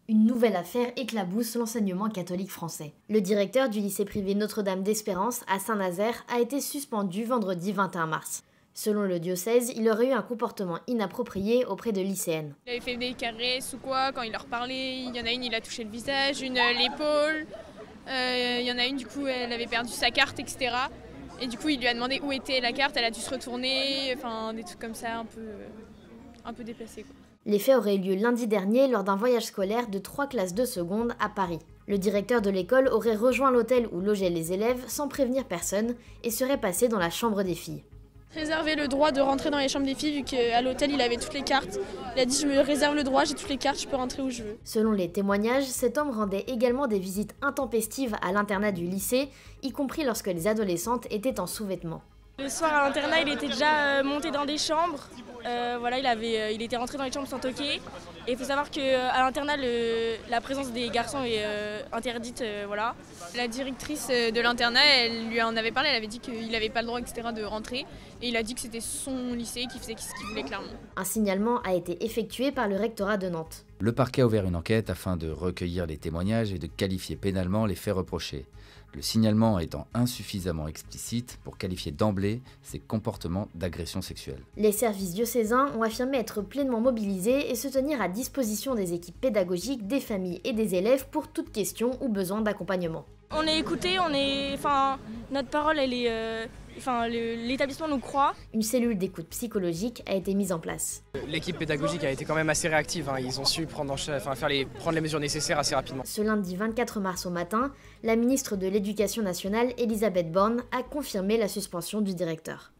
Une nouvelle affaire éclabousse l'enseignement catholique français. Le directeur du lycée privé Notre-Dame d'Espérance à Saint-Nazaire a été suspendu vendredi 21 mars. Selon le diocèse, il aurait eu un comportement inapproprié auprès de lycéennes. Il avait fait des caresses ou quoi quand il leur parlait. Il y en a une, il a touché le visage, une l'épaule. Il y en a une, du coup, elle avait perdu sa carte, etc. Et du coup, il lui a demandé où était la carte. Elle a dû se retourner. Enfin, des trucs comme ça, un peu déplacés, quoi. Les faits auraient eu lieu lundi dernier lors d'un voyage scolaire de 3 classes de seconde à Paris. Le directeur de l'école aurait rejoint l'hôtel où logeaient les élèves sans prévenir personne et serait passé dans la chambre des filles. Réserver le droit de rentrer dans les chambres des filles vu qu'à l'hôtel il avait toutes les cartes. Il a dit je me réserve le droit, j'ai toutes les cartes, je peux rentrer où je veux. Selon les témoignages, cet homme rendait également des visites intempestives à l'internat du lycée, y compris lorsque les adolescentes étaient en sous-vêtements. Le soir à l'internat il était déjà monté dans des chambres. Voilà, il était rentré dans les chambres sans toquer. Et il faut savoir qu'à l'internat, la présence des garçons est interdite. Voilà. La directrice de l'internat, elle lui en avait parlé, elle avait dit qu'il n'avait pas le droit, etc., de rentrer. Et il a dit que c'était son lycée, qu'il faisait ce qu'il voulait clairement. Un signalement a été effectué par le rectorat de Nantes. Le parquet a ouvert une enquête afin de recueillir les témoignages et de qualifier pénalement les faits reprochés. Le signalement étant insuffisamment explicite pour qualifier d'emblée ces comportements d'agression sexuelle. Les services diocésains ont affirmé être pleinement mobilisés et se tenir à disposition des équipes pédagogiques, des familles et des élèves pour toute question ou besoin d'accompagnement. On est écoutés, notre parole, elle est, l'établissement nous croit. Une cellule d'écoute psychologique a été mise en place. L'équipe pédagogique a été quand même assez réactive, ils ont su prendre les mesures nécessaires assez rapidement. Ce lundi 24 mars au matin, la ministre de l'Éducation nationale, Elisabeth Borne, a confirmé la suspension du directeur.